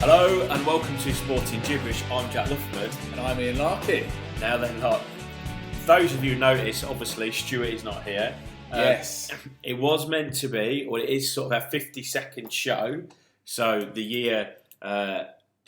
Hello and welcome to Sporting Jibberish. I'm Jack Luffman. And I'm Ian Larkin. Now then, those of you who notice, obviously Stuart is not here. Yes. It was meant to be, or it is sort of our 52nd show, so the year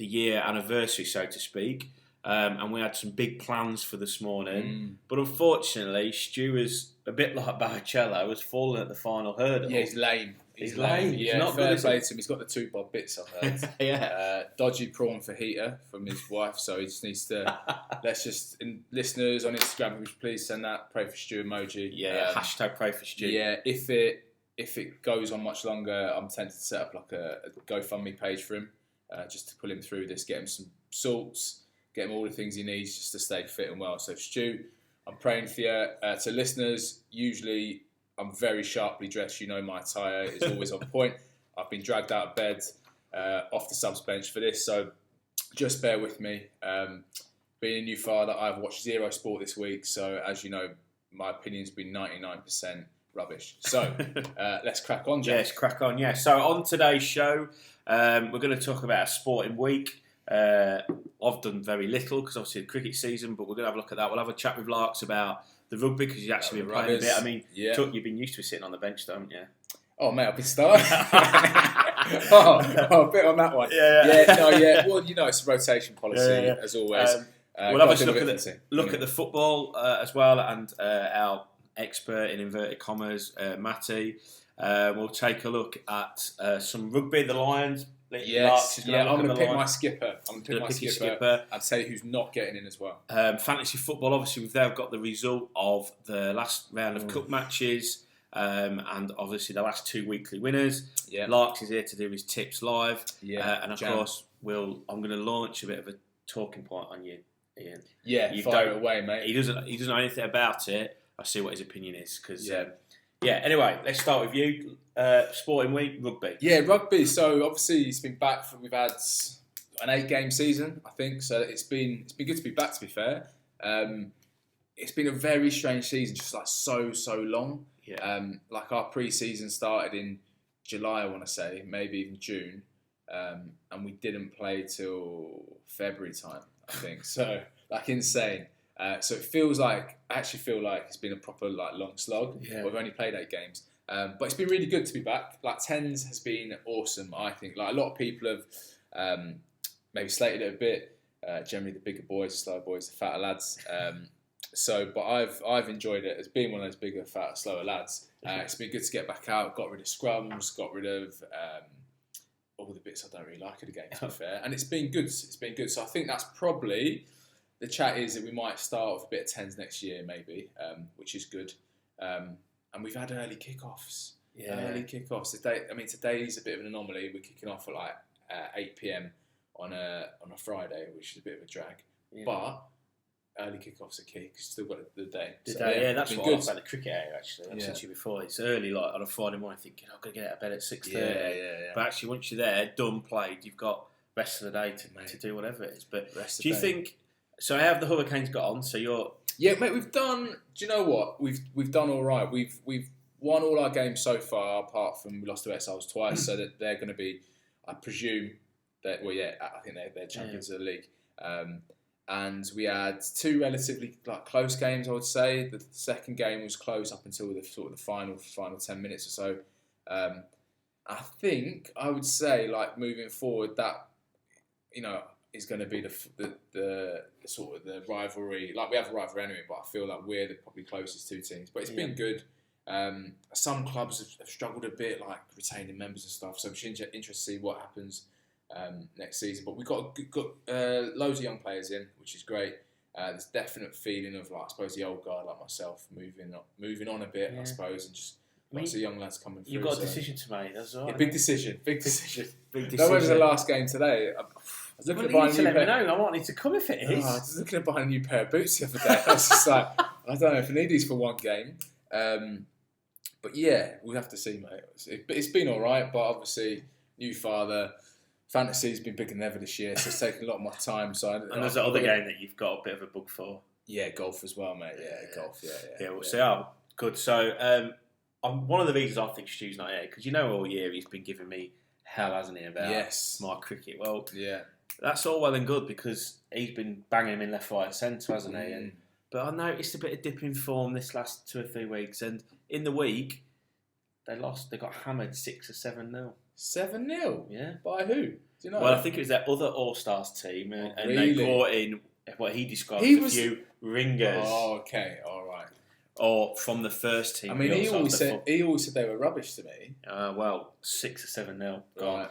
anniversary, so to speak. And we had some big plans for this morning, but unfortunately, Stu is a bit like Barrichello, has fallen at the final hurdle. Yeah, he's lame. He's lame. Yeah, not fair good, play to him. He's got the 2 bob bits, I've heard. Yeah. Dodgy prawn fajita from his wife, so he just needs to. Listeners on Instagram, please send that pray for Stu emoji. Yeah, hashtag pray for Stu. Yeah, if it goes on much longer, I'm tempted to set up like a GoFundMe page for him, just to pull him through this, get him some salts, get him all the things he needs just to stay fit and well. So Stu, I'm praying for you. To listeners, usually I'm very sharply dressed. You know my attire is always on point. I've been dragged out of bed off the subs bench for this, so just bear with me. Being a new father, I've watched zero sport this week, so as you know, my opinion's been 99% rubbish. So let's crack on, Jack. Yes, crack on, yeah. So on today's show, we're going to talk about a sporting week. I've done very little because obviously the cricket season, but we're going to have a look at that. We'll have a chat with Larks about the rugby because he's actually been playing a bit. I mean, yeah. You've been used to sitting on the bench, don't you? Oh, mate, I've been starting. a bit on that one. Yeah. Well, you know, it's a rotation policy, as always. We'll have a look at the football as well, and our expert in inverted commas, Matty. We'll take a look at some rugby, the Lions. Yes, I'm going to pick my skipper. Skipper. I'd say who's not getting in as well. Fantasy football, obviously, we've now got the result of the last round of cup matches, and obviously the last 2 weekly winners. Yeah. Larks is here to do his tips live, and of Jam. course, I'm going to launch a bit of a talking point on you, Ian. Yeah, fire it away, mate. He doesn't know anything about it. I'll see what his opinion is because. Anyway, let's start with you. Sporting week, rugby. Yeah, rugby. So obviously it's been back. We've had an 8-game season, I think. So it's been good to be back. To be fair, it's been a very strange season, just like so long. Yeah. Like our pre-season started in July, I want to say, maybe even June, and we didn't play till February time, I think. So like insane. So I actually feel like it's been a proper long slog. Yeah. We've only played 8 games. But it's been really good to be back. Like Tens has been awesome, I think. Like a lot of people have maybe slated it a bit. Generally the bigger boys, the slower boys, the fatter lads. But I've enjoyed it as being one of those bigger, fatter, slower lads. It's been good to get back out. Got rid of scrums. Got rid of all the bits I don't really like of the game, to be fair. And it's been good. So I think that's probably the chat is that we might start with a bit of Tens next year, maybe, which is good. And we've had early kickoffs. Yeah. Early kickoffs. Today's a bit of an anomaly. We're kicking off at 8 p.m. on a Friday, which is a bit of a drag. Yeah. But early kickoffs are key. Cause still got the day. That's what I like about the cricket area, actually. I've said to you before. It's early, like on a Friday morning, thinking, I'm going to get out of bed at 6:30. Yeah. But actually, once you're there, done, played, you've got the rest of the day to do whatever it is. But do you think... So how have the Hurricanes got on? So you're... Yeah, mate, we've done... Do you know what? We've done all right. We've won all our games so far, apart from we lost to ourselves twice, so that they're going to be, I presume, I think they're champions of the league. And we had 2 relatively close games, I would say. The second game was close up until the final 10 minutes or so. I think I would say moving forward that is going to be the sort of the rivalry. Like we have a rivalry anyway, but I feel like we're the probably closest 2 teams. But it's been good. Some clubs have struggled a bit, like retaining members and stuff. So I'm interested to see what happens next season. But we've got loads of young players in, which is great. There's definite feeling of I suppose the old guard like myself moving on a bit, I suppose, and just lots of young lads coming through. You've got a decision to make. That's all. Yeah, big decision. No, when was the last game today? I was looking at buying a new pair. I wanted to come if it is. I was looking at buying a new pair of boots the other day. I was just like, I don't know if I need these for one game. But yeah, we'll have to see, mate. It's been all right, but obviously, new father, fantasy's been bigger than ever this year, so it's taken a lot of my time. And there's that other game that you've got a bit of a bug for. Yeah, golf as well, mate. Yeah, golf. Yeah, we'll see. Oh, good. So, one of the reasons I think Stu's not here, because all year he's been giving me hell, hasn't he, about my cricket? Well, that's all well and good because he's been banging him in left, right, and centre, hasn't he? But I noticed a bit of dip in form this last 2 or 3 weeks, and in the week they lost. They got hammered 6 or 7-0. 7-0? Yeah. By who? Do you know? Well, I think it was their other All-Stars team, and really? they brought in what he described as a few ringers. Oh, okay, all right. Or from the first team. I mean, he always said they were rubbish to me. Well, 6 or 7-0. Right,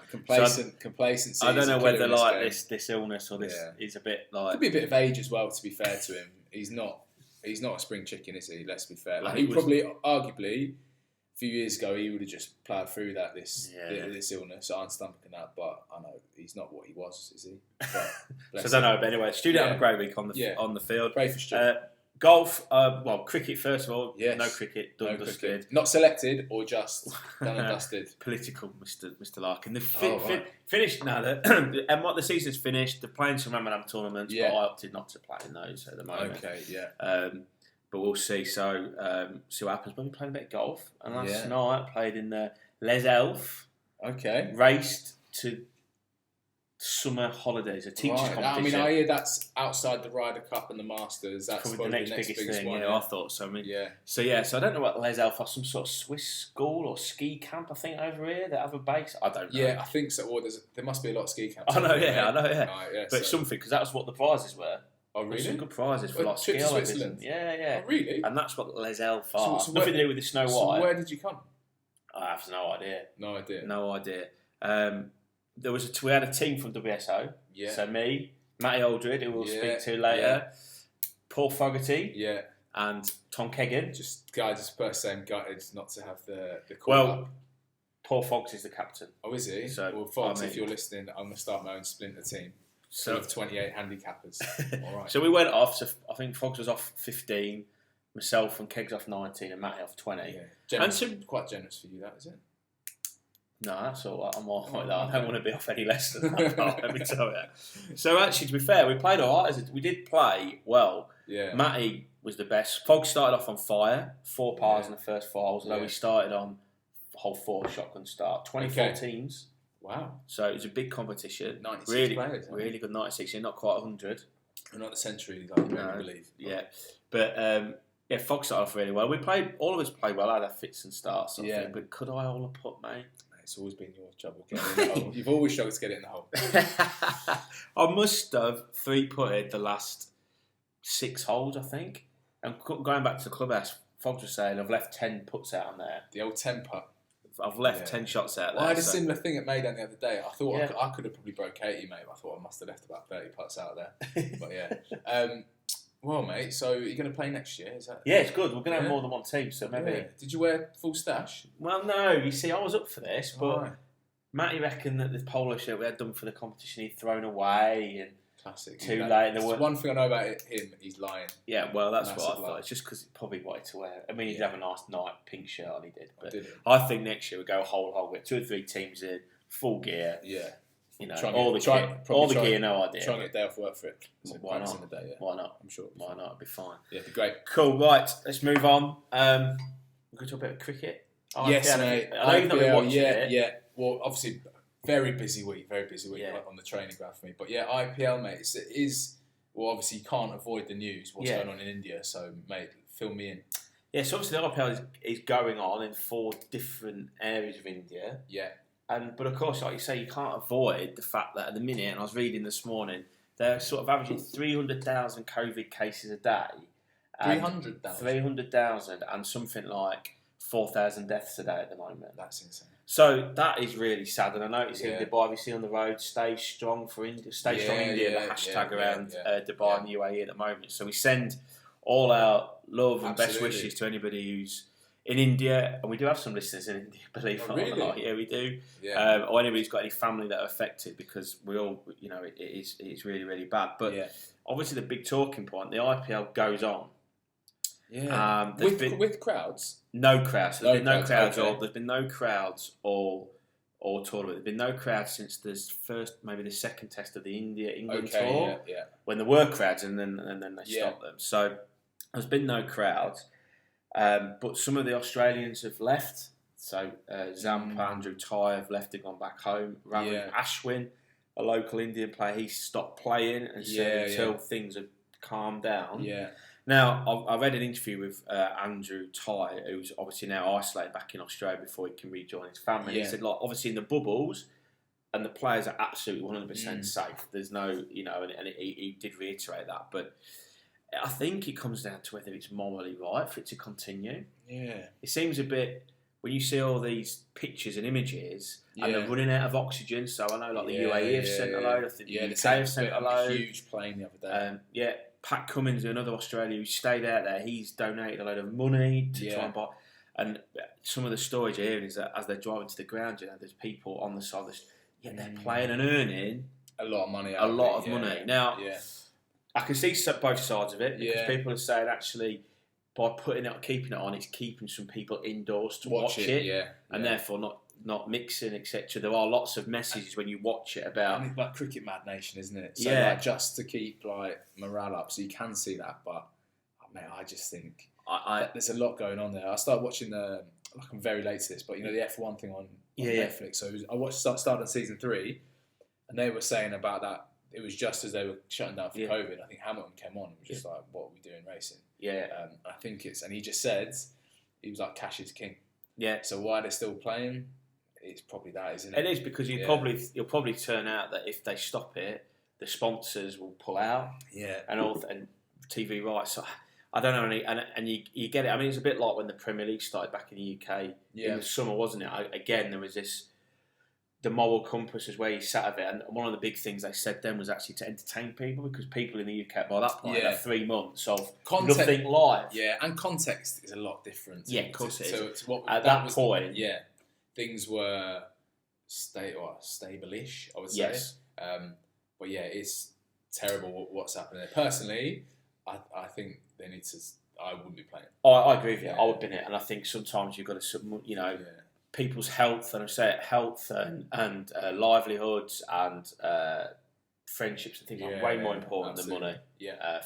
complacency. I don't know whether this illness or this is a bit like. Could be a bit of age as well. To be fair to him, he's not a spring chicken, is he? Let's be fair. Like, he probably, arguably, a few years ago, he would have just ploughed through this illness, iron stomach and that. But I know he's not what he was, is he? But, so I don't know. But anyway, Stu had a great week on the field. Great for Stu. Golf, cricket first of all. Yes. No cricket, done dusted. Cricket. Not selected or just done and dusted. Political, Mr. Larkin. Finished now. The season's finished. They're playing some Ramadan tournaments, but I opted not to play in those at the moment. Okay, yeah. But we'll see. So, see what happens. But we played a bit of golf, and last night I played in the Les Elfs. Okay. Raced to summer holidays, a teachers competition. I mean, I hear that's outside the Ryder Cup and the Masters. That's probably the next biggest thing. I thought so. I mean, So I don't know what Les Elfs are. Some sort of Swiss school or ski camp, I think, over here that have a base. I don't know. Yeah, I think so. Or there must be a lot of ski camps. I know. Yeah. Right, but something because that was what the prizes were. Oh, really? Some good prizes for like ski Switzerland. Yeah. Oh, really? And that's what Les Elfs are. So nothing to do with the Snow White. So where did you come? I have no idea. No idea. We had a team from WSO. Yeah. So me, Matty Aldred, who we'll speak to later, Paul Fogarty, and Tom Keggin. Just first saying gutted not to have the call up. Paul Fox is the captain. Oh, is he? So, Fox, if you're listening, I'm going to start my own splinter team. So with 28 handicappers. All right. So we went off. So I think Fox was off 15, myself and Keggs off 19, and Matty off 20. Yeah. Quite generous for you, that is it? No, that's all right. I'm all right. I don't want to be off any less than that. Let me tell you. So actually, to be fair, we played all right. We did play well. Yeah. Matty was the best. Fogg started off on fire. 4 pars in the first 4 holes. Although we started on hole 4 shotgun start. 24 teams. Wow. So it was a big competition. 96 players. Really good 96. Not quite 100. Not the century, like you believe. Yeah. But Fogg started off really well. All of us played well. I had our fits and starts. But could I all have put, mate? It's always been your trouble getting in the hole. You've always struggled to get it in the hole. I must have 3-putted the last 6 holes, I think. And going back to the clubhouse, Fogg was saying I've left 10 puts out on there. The old 10 putt. I've left 10 shots out there. I had a similar thing at Maidan the other day. I thought I could have probably broke 80, mate. I thought I must have left about 30 putts out there. But yeah. Well, mate, so you're going to play next year, is that? Yeah, it's good. We're going to have more than one team, so maybe... Yeah. Did you wear full stash? Well, no. You see, I was up for this, but Matty reckoned that the polo shirt we had done for the competition he'd thrown away and... Classic. Too late. One thing I know about him, he's lying. Yeah, well, that's what I thought. It's just because he probably wanted to wear... I mean, he did have a nice pink shirt on, he did. But I think next year we'll go whole. We'll get 2 or 3 teams in, full gear. Yeah. You know, all the gear, no idea. Try and get a day off work for it. So why not? In the day, Why not? I'm sure. Why not? It'd be fine. Yeah, it'd be great. Cool. Right, let's move on. We're going to talk about cricket. Yes, mate. I know you've not been watching it. Yeah. Well, obviously, very busy week on the training ground for me. But yeah, IPL, mate. It is. Well, obviously, you can't avoid the news. What's going on in India? So, mate, fill me in. Yeah. So obviously, the IPL is going on in 4 different areas of India. Yeah. But of course, like you say, you can't avoid the fact that at the minute, and I was reading this morning, they're sort of averaging 300,000 COVID cases a day. 300,000? 300,000 and something like 4,000 deaths a day at the moment. That's insane. So that is really sad. And I noticed in Dubai, we see on the road, stay strong for India, the hashtag around Dubai and the UAE at the moment. So we send all our love and best wishes to anybody who's in India, and we do have some listeners in India, believe it or not. Yeah, we do. Yeah. Or anybody who's got any family that are affected, because we all, it's really, really bad. But obviously, the big talking point, the IPL goes on. Yeah. With crowds? No crowds. There's been no crowds. There's been no crowds all tournament. There's been no crowds since maybe the second test of the England tour. Yeah. When there were crowds, and then they stopped them. So there's been no crowds. But some of the Australians have left So Zampa, Andrew Ty have left and gone back home. Ravi Ashwin, a local Indian player, he stopped playing and said until things have calmed down. Yeah. Now, I read an interview with Andrew Ty, who's obviously now isolated back in Australia before he can rejoin his family. He said, like, obviously in the bubbles, and the players are absolutely 100% safe. There's no, and he did reiterate that. But I think it comes down to whether it's morally right for it to continue. Yeah. It seems a bit, when you see all these pictures and images, and they're running out of oxygen. So I know, like, the UAE have sent a load. I think the UK have sent a load. A huge plane the other day. Pat Cummins, another Australian who stayed out there, he's donated a load of money to try and buy. And some of the stories you're hearing is that as they're driving to the ground, there's people on the side of the they're playing and earning a lot of money. Money. Now, I can see both sides of it because people are saying actually by keeping it on, it's keeping some people indoors to watch it, and therefore not mixing, etc. There are lots of messages when you watch it about. And it's like Cricket Mad Nation, isn't it? So like, just to keep like morale up, so you can see that. But I just think there's a lot going on there. I started watching I'm very late to this, but the F1 thing on Netflix. So I watched started season 3, and they were saying about that. It was just as they were shutting down for COVID. I think Hamilton came on and was just like, "What are we doing racing?" I think and he just said he was like, "Cash is king." Yeah. So why they're still playing? It's probably that, isn't it? It is because you'll probably turn out that if they stop it, the sponsors will pull out. Yeah. And TV rights. So I don't know, and you get it. I mean, it's a bit like when the Premier League started back in the UK in the summer, wasn't it? Again, there was the moral compass is where you sat of it, and one of the big things they said then was actually to entertain people, because people in the UK by that point had 3 months of nothing live. Yeah, and context is a lot different. Yeah, of course it is. At that point, things were stable-ish, I would say. Yes. But it's terrible what's happening there. Personally, I think they need to. I wouldn't be playing. I agree with you. I would be in it, and I think sometimes you've got to, people's health, and I say health and livelihoods and friendships and things are way more important than money.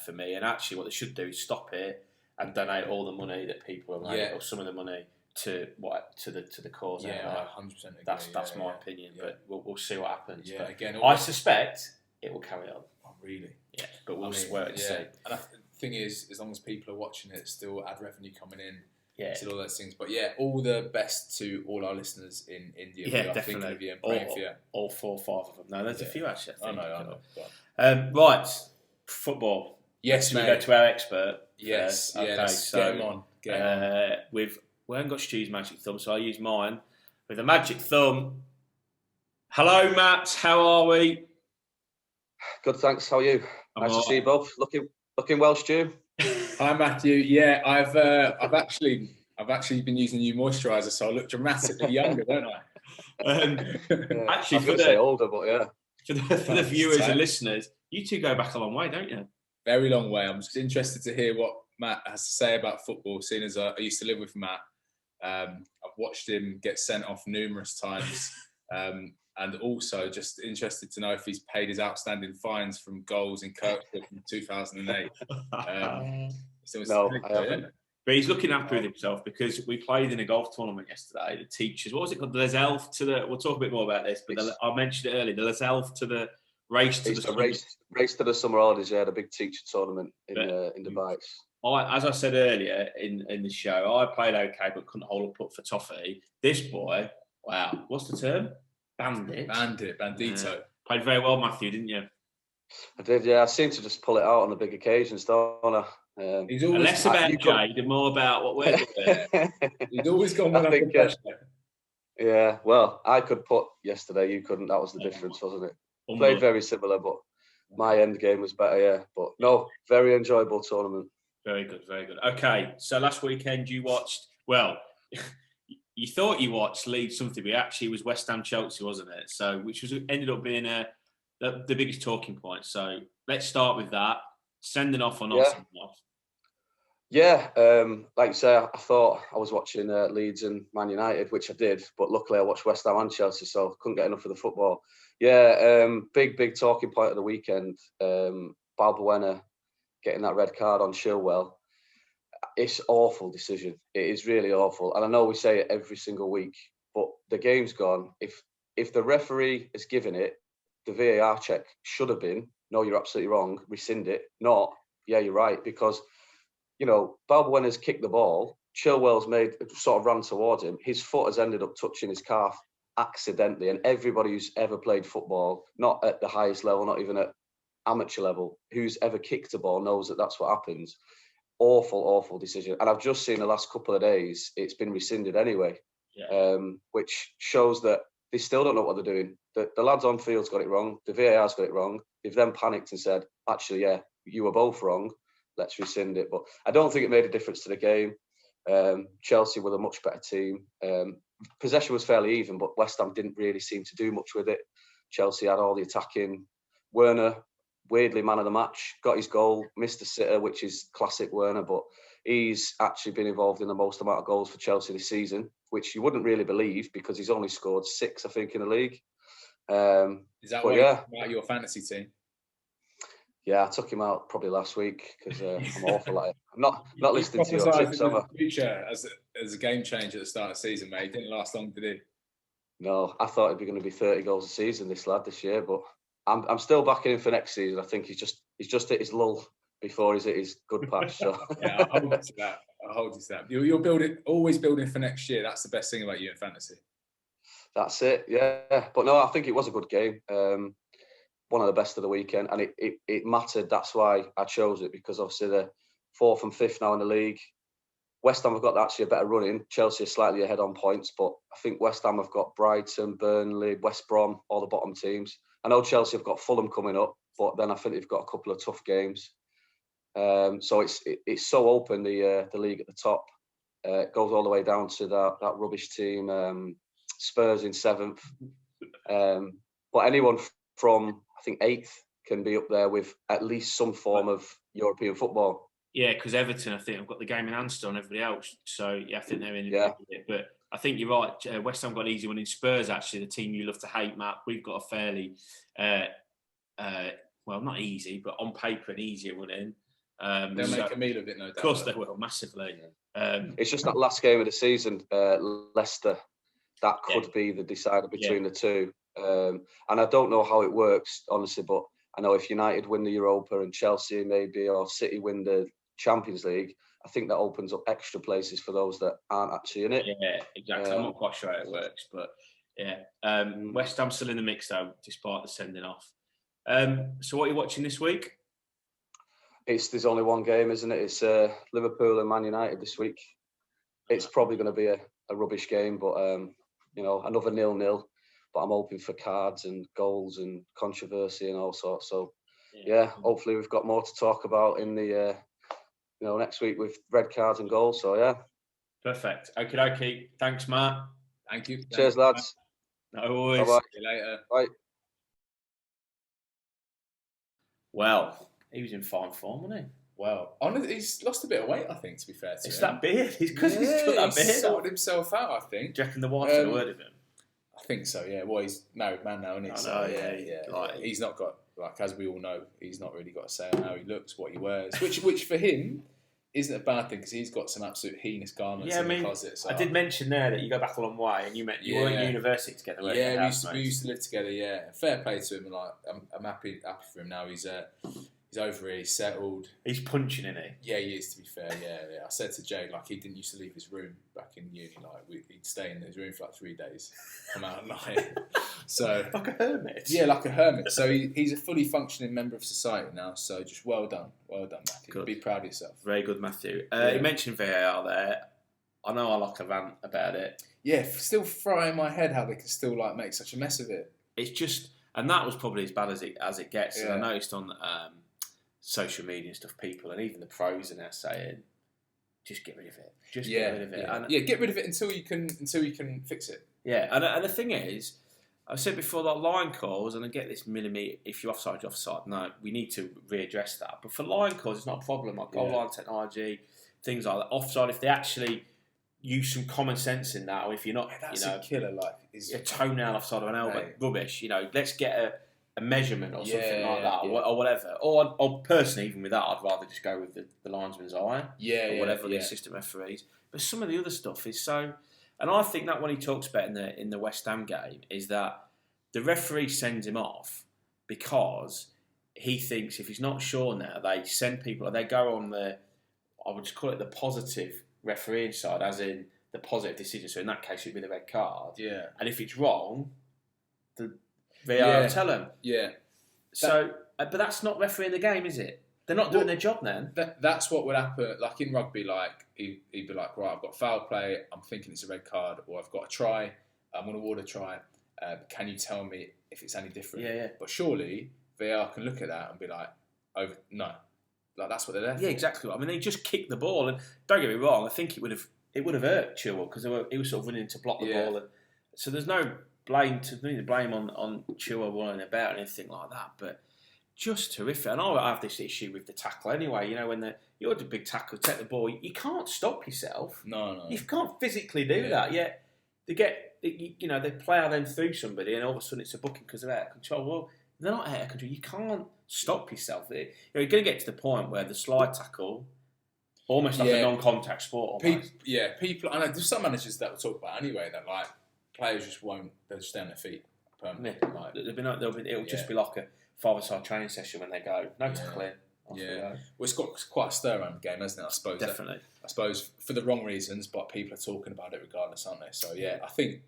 For me, and actually, what they should do is stop it and donate all the money that people have made, or some of the money to the cause. Yeah, 100%. That's my opinion, but we'll see what happens. Yeah, but again, I suspect it will carry on. Oh, really? Yeah, but we'll wait and see. And the thing is, as long as people are watching it, still add revenue coming in. Still all those things. But all the best to all our listeners in India. Yeah, definitely. All 4 or 5 of them. No, there's a few actually. I know. Right, football. Yes, mate. We go to our expert. Yes. Okay, let's get him on. We haven't got Stu's magic thumb, so I use mine with a magic thumb. Hello, Matt. How are we? Good, thanks. How are you? Nice to see you both. Looking well, Stu. Hi, Matthew. Yeah, I've actually been using new moisturiser, so I look dramatically younger, don't I? Actually, I was say older, but for the viewers and listeners, you two go back a long way, don't you? Very long way. I'm just interested to hear what Matt has to say about football, seeing as I used to live with Matt. I've watched him get sent off numerous times, and also just interested to know if he's paid his outstanding fines from goals in Kirkwood in 2008. No, I haven't. But he's looking happy with himself because we played in a golf tournament yesterday. The teachers, what was it called? The Les Elf to the. We'll talk a bit more about this, but I mentioned it earlier. The Les Elf to the race to the race to the summer holidays. Yeah, the big teacher tournament in Dubai. As I said earlier in the show, I played okay, but couldn't hold a putt for toffee. This boy, wow, what's the term? Bandito. Played very well, Matthew, didn't you? I did, yeah. I seem to just pull it out on the big occasions, don't I? He's always less about Jade and more about what we're doing. He's always gone well under pressure. Yeah, well, I could putt yesterday. You couldn't. That was the difference, wasn't it? Played very similar, but my end game was better, yeah. But no, very enjoyable tournament. Very good, very good. Okay, so last weekend you watched, well, you thought you watched Leeds something, but actually it was West Ham Chelsea, wasn't it? So, which ended up being the biggest talking point. So let's start with that. Sending off or not sending off? Yeah, like you say, I thought I was watching Leeds and Man United, which I did, but luckily I watched West Ham and Chelsea, so couldn't get enough of the football. Yeah, big talking point of the weekend. Balbuena getting that red card on Chilwell. it's awful decision. It is really awful. And I know we say it every single week, but the game's gone. If the referee has given it, the VAR check should have been, no, you're absolutely wrong, rescind it. Not, yeah, you're right. Because, Balbuena's kicked the ball. Chilwell's sort of ran towards him. His foot has ended up touching his calf accidentally. And everybody who's ever played football, not at the highest level, not even at amateur level, who's ever kicked a ball knows that that's what happens. Awful decision. And I've just seen the last couple of days, it's been rescinded anyway, which shows that they still don't know what they're doing. The lads on field's got it wrong. The VAR's got it wrong. They've then panicked and said, actually, yeah, you were both wrong. Let's rescind it. But I don't think it made a difference to the game. Chelsea were a much better team. Possession was fairly even, but West Ham didn't really seem to do much with it. Chelsea had all the attacking. Werner, weirdly man of the match, got his goal, missed a sitter, which is classic Werner, but he's actually been involved in the most amount of goals for Chelsea this season, which you wouldn't really believe because he's only scored 6, I think, in the league. Is that why you're out your fantasy team? Yeah, I took him out probably last week because I'm awful at it. I'm not listening to your tips, have I? Future as a game changer at the start of the season, mate. He didn't last long, did he? No, I thought it'd be going to be 30 goals a season, this lad, this year, but I'm still backing him for next season. I think he's just hit his lull before he's hit his good patch. So yeah, I'll hold you to that. I'll hold you to that. You're always building for next year. That's the best thing about you in fantasy. That's it, yeah. But no, I think it was a good game. One of the best of the weekend, and it mattered. That's why I chose it, because obviously they're 4th and 5th now in the league. West Ham have got actually a better run in. Chelsea are slightly ahead on points, but I think West Ham have got Brighton, Burnley, West Brom, all the bottom teams. I know Chelsea have got Fulham coming up, but then I think they've got a couple of tough games. So it's so open, the league at the top. It goes all the way down to that rubbish team, Spurs in 7th. But anyone from, I think, 8th can be up there with at least some form of European football. Yeah, because Everton, I think, have got the game in hand still on everybody else. So, yeah, I think they're in it. But I think you're right. West Ham got an easy one in Spurs, actually, the team you love to hate, Matt. We've got a fairly, well, not easy, but on paper an easier one in. They'll make a meal of it, no doubt. Of course they will, massively. It's just that last game of the season, Leicester, that could be the decider between the two. And I don't know how it works, honestly, but I know if United win the Europa and Chelsea maybe, or City win the Champions League, I think that opens up extra places for those that aren't actually in it. Yeah, exactly. I'm not quite sure how it works, but yeah. West Ham still in the mix, though, despite the sending off. So what are you watching this week? There's only one game, isn't it? It's Liverpool and Man United this week. It's probably going to be a rubbish game, but another 0-0. But I'm hoping for cards and goals and controversy and all sorts. So yeah, hopefully we've got more to talk about in the next week with red cards and goals. So yeah, perfect. Okay. Thanks, Matt. Thank you. Cheers, lads. No worries. Bye-bye. See you later. Bye. Well, he was in fine form, wasn't he? Well, he's lost a bit of weight, I think, to be fair to him. It's that beard. He's took that beard. He's sorted himself out, I think. Do you reckon the wife had a word of him? I think so, yeah. Well, he's married man now, isn't he? I know, yeah. Like, he's not got, as we all know, he's not really got a say on how he looks, what he wears, which for him isn't a bad thing, because he's got some absolute heinous garments in the closet. So. I did mention there that you go back a long way, and you were in university together. Yeah, we used to live together. Yeah, fair play to him. I'm happy for him now. He's over here, he's settled. He's punching, isn't he? Yeah, he is, to be fair, yeah. I said to Jay, he didn't used to leave his room back in uni, he'd stay in his room for 3 days, come out at night. So like a hermit? Yeah, like a hermit. So he's a fully functioning member of society now, so just well done, Matthew. Good. Be proud of yourself. Very good, Matthew. You mentioned VAR there. I know I like a rant about it. Yeah, still frying my head how they can still make such a mess of it. It's just, and that was probably as bad as it gets. Yeah. And I noticed on social media and stuff, people and even the pros are now saying, just get rid of it. Get rid of it. Yeah. And, get rid of it until you can fix it. Yeah, and the thing is, I said before, that line calls, and I get this millimetre, if you're offside, you're offside. No, we need to readdress that. But for line calls, it's not a problem. Like goal line technology, things like that. Offside, if they actually use some common sense in that, or if you're not, that's a killer. is a toenail offside of an elbow, rubbish. Let's get a measurement or something like that, or whatever. Or personally, even with that, I'd rather just go with the linesman's eye, or whatever the assistant referees. But some of the other stuff is so, and I think that when he talks about in the West Ham game is that the referee sends him off because he thinks if he's not sure now, they send people, they go on I would just call it the positive refereeing side, as in the positive decision. So in that case, it'd be the red card. Yeah. And if it's wrong, the VAR tell them. Yeah. So, but that's not refereeing the game, is it? They're not doing their job then. That's what would happen. Like in rugby, he'd be like, right, I've got foul play. I'm thinking it's a red card, or I've got a try. I'm going to award a try. Can you tell me if it's any different? Yeah. But surely VAR can look at that and be like, no. Like that's what they're there for. Yeah, exactly. I mean, they just kicked the ball, and don't get me wrong, I think it would have hurt Chilwell because he was sort of running to block the ball, and so there's no blame on Chilwell running about or anything like that. But just terrific, and I have this issue with the tackle anyway. You know, when you're the big tackle, take the ball, you can't stop yourself. No. You can't physically do that. Yet they plough them through somebody, and all of a sudden it's a booking because they're out of control. Well, they're not out of control. You can't stop yourself. You're going to get to the point where the slide tackle, almost like a non-contact sport. People. I know there's some managers that will talk about anyway that like players just won't. They'll just stay on their feet permanently. It'll just be like a five-a-side training session when they go no tackling. Well, it's got quite a stir around the game, hasn't it? I suppose. Definitely. I suppose for the wrong reasons, but people are talking about it regardless, aren't they? So I think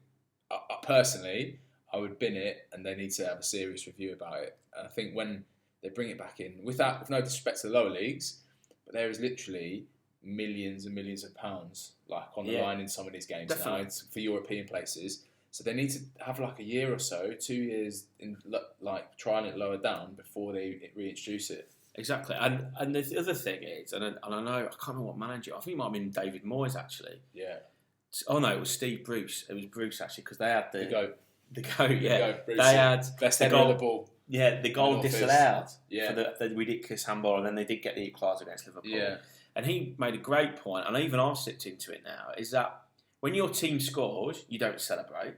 personally, I would bin it, and they need to have a serious review about it. And I think when they bring it back in, with no disrespect to the lower leagues, but there is literally millions and millions of pounds like on the line in some of these games now for European places. So they need to have like a year or so, 2 years in like trying it lower down before they reintroduce it. Exactly, and the other thing is, and I know I can't remember what manager. I think it might have been David Moyes actually. Yeah. Oh no, it was Steve Bruce. It was Bruce actually because they had the goat. The goat, Bruce. They had best ever on the ball. Yeah, the goal disallowed for the ridiculous handball, and then they did get the equaliser against Liverpool. Yeah. And he made a great point, and even I've slipped into it now, is that when your team scores, you don't celebrate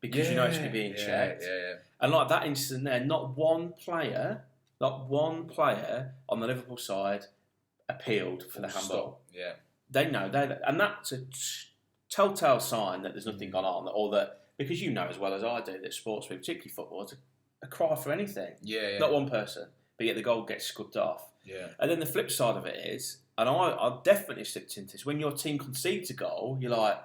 because you know it's going to be in checked. Yeah. And like that incident there, not one player on the Liverpool side appealed for the handball. Yeah. They know, and that's a telltale sign that there's nothing gone on, or that, because you know as well as I do that sports, particularly football, it's a cry for anything. Yeah. Not one person, but yet the goal gets scubbed off. Yeah. And then the flip side of it is, and I definitely slipped into this, when your team concedes a goal, you're like,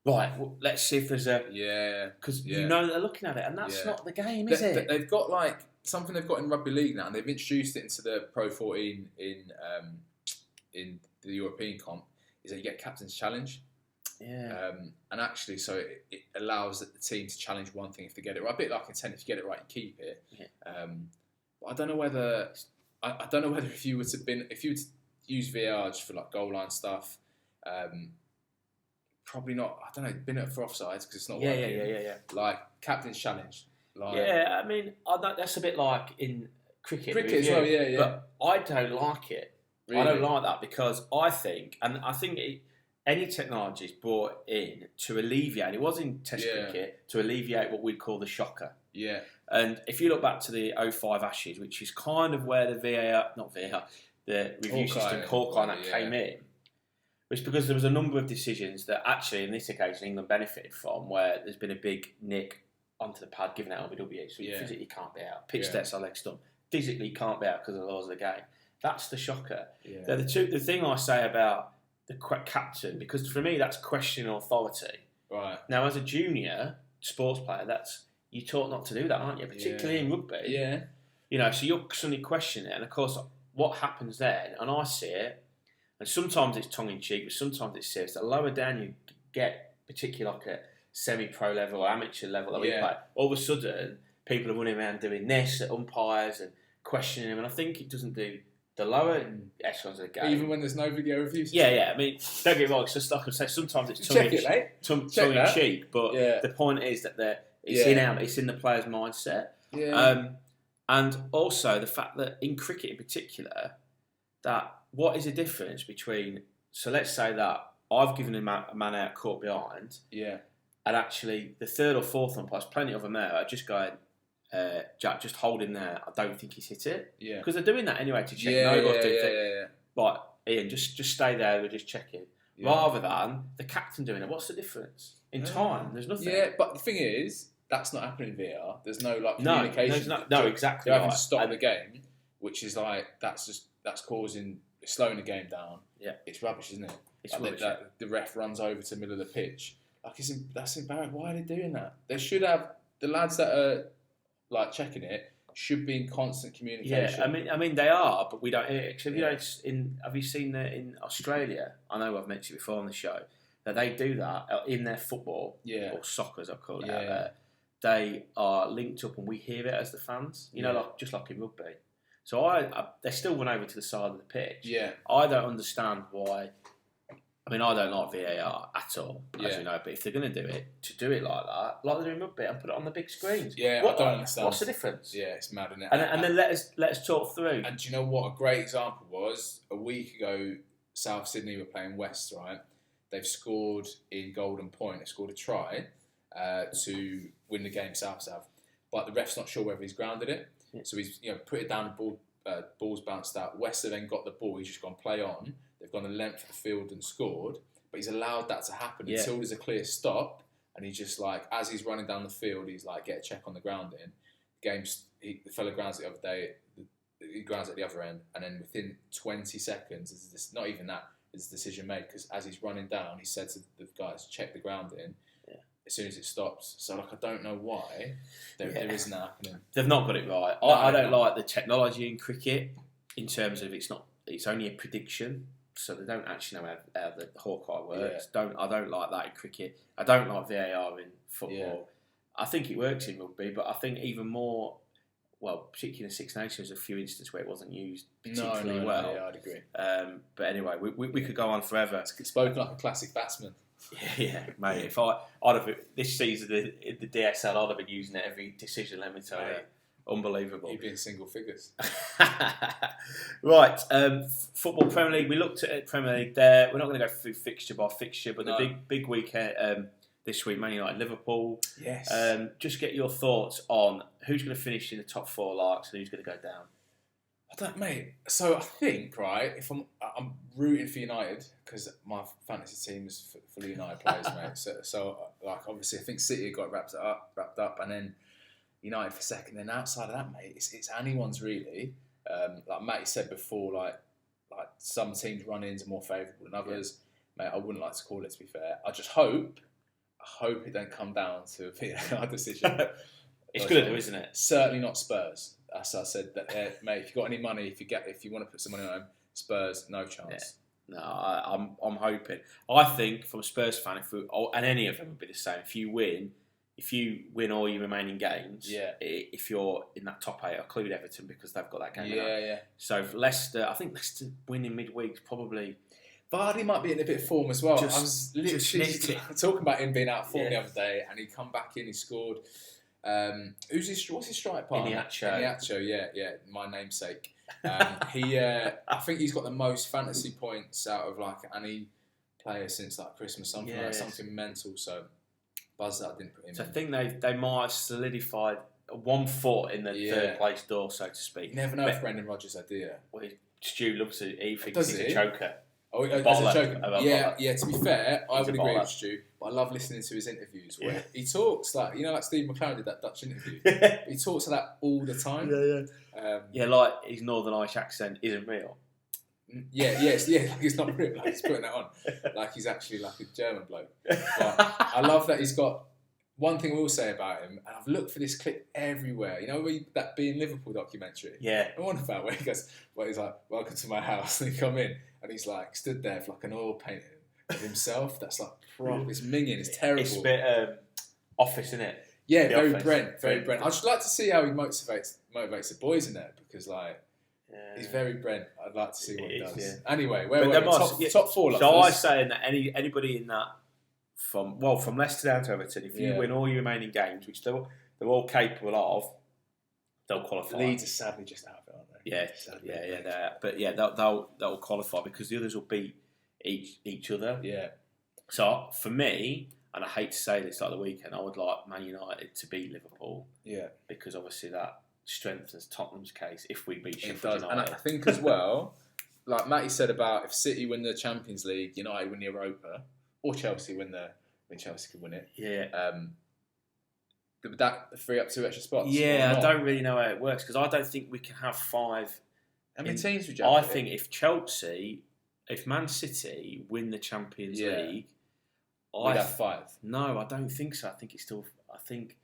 right, well, let's see if there's a... Yeah. Because you know they're looking at it, and that's not the game, is it? They've got like something they've got in rugby league now, and they've introduced it into the Pro 14 in the European comp, is that you get captain's challenge. Yeah. And actually, so it allows the team to challenge one thing if they get it right. A bit like in tennis, if you get it right, you keep it. Yeah. But I don't know whether if you were to use VAR just for like goal line stuff, probably not. I don't know. Bin it for offsides because it's not working. Yeah. Like captain's challenge. I mean, that's a bit like in cricket. Cricket as well. Yeah. But I don't like it. Really? I don't like that because I think any technology is brought in to alleviate, and it was in Test cricket, to alleviate what we'd call the shocker. Yeah. And if you look back to the 05 Ashes, which is kind of where the review system, Hawkeye, that came in, was because there was a number of decisions that actually, in this occasion, England benefited from, where there's been a big nick onto the pad given out LBW, so you physically can't be out. Pitch steps are leg stump. Physically can't be out because of the laws of the game. That's the shocker. Yeah. The thing I say about the captain, because for me that's questioning authority. Right. Now, as a junior sports player, you're taught not to do that, aren't you? Particularly in rugby. Yeah. You know, so you're suddenly questioning it, and of course, what happens then? And I see it, and sometimes it's tongue in cheek, but sometimes it's serious. The lower down you get, particularly like a semi-pro level or amateur level that we play, all of a sudden people are running around doing this at umpires and questioning them, and I think it doesn't do the lower echelons of the game. Even when there's no video reviews? Yeah. I mean, don't get me wrong, it's just like I say, sometimes it's tongue in cheek, but the point is that it's in the player's mindset. Yeah. And also the fact that in cricket in particular, that what is the difference between, so let's say that I've given a man out caught behind, and actually the third or fourth umpire, there's plenty of them there, are just going, Jack just holding there. I don't think he's hit it. Yeah. Because they're doing that anyway to check. Yeah. Right, Ian, just stay there. We're just checking. Yeah. Rather than the captain doing it. What's the difference? In time, there's nothing. Yeah, but the thing is, that's not happening in VAR. There's no communication. No, exactly. They're having to stop the game, which is that's slowing the game down. Yeah, it's rubbish, isn't it? It's rubbish. The ref runs over to the middle of the pitch. That's embarrassing. Why are they doing that? They should have the lads that are checking it should be in constant communication. Yeah, I mean they are, but we don't. Have you seen that in Australia? I know I've mentioned it before on the show that they do that in their football or soccer, as I call it. Out there. They are linked up, and we hear it as the fans. Just like in rugby. So they still run over to the side of the pitch. Yeah, I don't understand why. I mean, I don't like VAR at all, as you know. But if they're going to do it like that, like they're doing rugby, and put it on the big screens. Yeah, I don't understand. What's the difference? Yeah, it's mad, isn't it? And then let us talk through. And do you know what a great example was? A week ago, South Sydney were playing West, right? They've scored in Golden Point. They scored a try to win the game, South. But the ref's not sure whether he's grounded it. Yeah. So he's put it down. Ball's bounced out. West have then got the ball. He's just gone play on. They've gone the length of the field and scored. But he's allowed that to happen until there's a clear stop. And he's just as he's running down the field, he's get a check on the grounding. The fella grounds it the other day. He grounds at the other end, and then within 20 seconds, not even that, is the decision made, because as he's running down, he said to the guys, check the grounding as soon as it stops. So I don't know why there isn't that happening. They've not got it right. I don't like the technology in cricket in terms of it's only a prediction, so they don't actually know how the Hawkeye works. I don't like that in cricket. I don't like VAR in football. Yeah. I think it works in rugby, but I think even more. Well, particularly in the Six Nations, a few instances where it wasn't used particularly well. Yeah, I'd agree. But anyway, we could go on forever. It's spoken like a classic batsman. Yeah, mate. If I'd have this season in the DSL, I'd have been using it every decision. Let me tell you, unbelievable. You'd be in single figures. Right, football Premier League. We looked at Premier League there. We're not going to go through fixture by fixture, but the big weekend. This week, Man United, Liverpool. Yes. Just get your thoughts on who's going to finish in the top four, Larks, and who's going to go down. I don't, mate. So I think, right, if I'm rooting for United because my fantasy team is full of United players, mate. So obviously, I think City got wrapped up, and then United for second. Then outside of that, mate, it's anyone's really. Like Matty said before, like some teams' run-ins are more favourable than others. Yeah. Mate, I wouldn't like to call it. To be fair, I just hope it don't come down to a VAR decision. It's good to do, isn't it? Certainly not Spurs. As I said, that mate, if you've got any money, if you want to put some money on Spurs, no chance. Yeah. No, I'm hoping. I think from a Spurs fan, and any of them would be the same. If you win all your remaining games, if you're in that top 8, I'll include Everton because they've got that game. Yeah. So Leicester, I think Leicester winning midweek probably. Vardy might be in a bit of form as well. I was literally talking about him being out of form the other day, and he come back in. He scored. What's his strike partner? Iniacho, yeah, my namesake. I think he's got the most fantasy points out of any player since Christmas, something mental. So buzz that I didn't put him. So in. I think they might have solidified 1 foot in the third place door, so to speak. You never know if Brendan Rodgers idea. Well, Stu loves it. He thinks he's a joker. Oh, as a joker. Yeah. To be fair, I would agree with Stu, but I love listening to his interviews where he talks like Steve McLaren did that Dutch interview. He talks like that all the time. Yeah. Like his Northern Irish accent isn't real. He's not real. He's putting that on. He's actually a German bloke. But I love that he's got. One thing I will say about him, and I've looked for this clip everywhere. You know, that Being Liverpool documentary. Yeah. I wonder about where he goes. Well, he's like, "Welcome to my house," and he come in, and he's stood there for an oil painting of himself. That's proper. It's minging. It's terrible. It's a bit Office, isn't it? Yeah, very Brent. Very Brent. I'd just like to see how he motivates the boys in there because he's very Brent. I'd like to see what he does. Yeah. Anyway, where were we? Top 4. So I'm saying that anybody in that. From Leicester down to Everton, if you win all your remaining games, which they're all capable of, they'll qualify. Leeds are sadly just out of it, aren't they? Yeah. They'll qualify because the others will beat each other. Yeah. So for me, and I hate to say this, like the weekend, I would like Man United to beat Liverpool. Yeah. Because obviously that strengthens Tottenham's case if we beat It Sheffield does. United. And I think as well, like Matty said about if City win the Champions League, United win the Europa, or Chelsea win Chelsea could win it. Yeah. Would that free up 2 extra spots? Yeah, I don't really know how it works because I don't think we can have 5. How many teams would you I have? think if Man City win the Champions League, we'd have 5. No, I don't think so. I think it's still. I think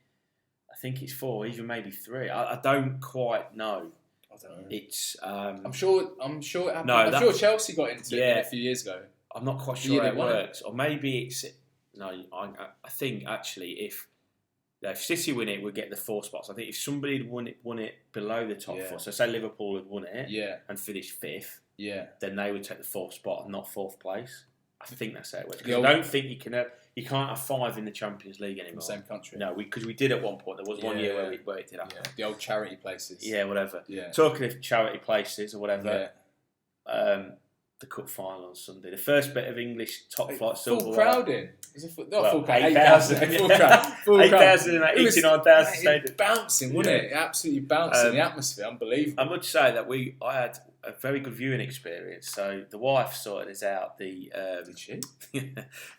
it's 4, even maybe 3. I don't quite know. I don't know. It's. I'm sure it happened. No, I'm sure Chelsea got into it a few years ago. I'm not quite sure how it works, or maybe it's. No, I think actually if City win it, we'll get the 4 spots. I think if somebody had won it below the top 4, so say Liverpool had won it and finished 5th, then they would take the 4th spot and not 4th place. I think that's how it works. Because I don't think you can't have 5 in the Champions League anymore. In the same country. No, because we did at one point. There was one year where it did happen. Yeah. The old charity places. Yeah, whatever. Yeah. Talking of charity places or whatever, the cup final on Sunday. The first bit of English top flight silverware. Full crowd in. Full crowd. 8,000. Full crowd. 89,000 stadium. Bouncing, wasn't it? Absolutely bouncing. The atmosphere, unbelievable. I must say that I had a very good viewing experience. So the wife sorted us out the Did she?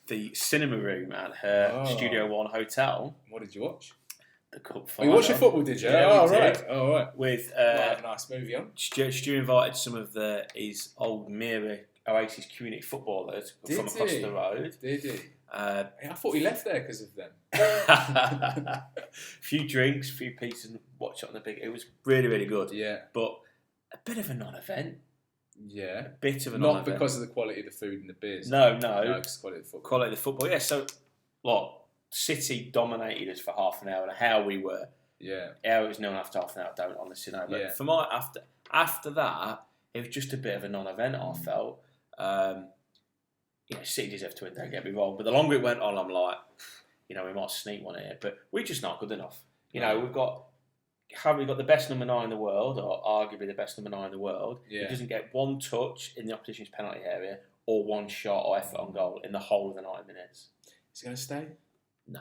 the cinema room at her Studio One hotel. What did you watch? The cup final. You watched your football, did you? Yeah, we did. Oh, right. With have a nice movie on. Stu invited some of his old Mira Oasis community footballers from across the road. Did he? I thought he left there because of them. Few drinks, few pizzas, and watch it on the big. It was really, really good. Yeah. But a bit of a non-event. Yeah. A bit of a non-event. Not because of the quality of the food and the beers. No. Because quality of the football. Quality of the football, yeah. So, City dominated us for half an hour, and how we were. Yeah. How it was known after half an hour, I don't honestly know. But for after that, it was just a bit of a non-event, I felt. City deserve to win, don't get me wrong. But the longer it went on, I'm like, we might sneak one here. But we're just not good enough. We've got the best number 9 in the world, or arguably the best number 9 in the world. Yeah. He doesn't get one touch in the opposition's penalty area or one shot or effort on goal in the whole of the 90 minutes. Is he going to stay? No,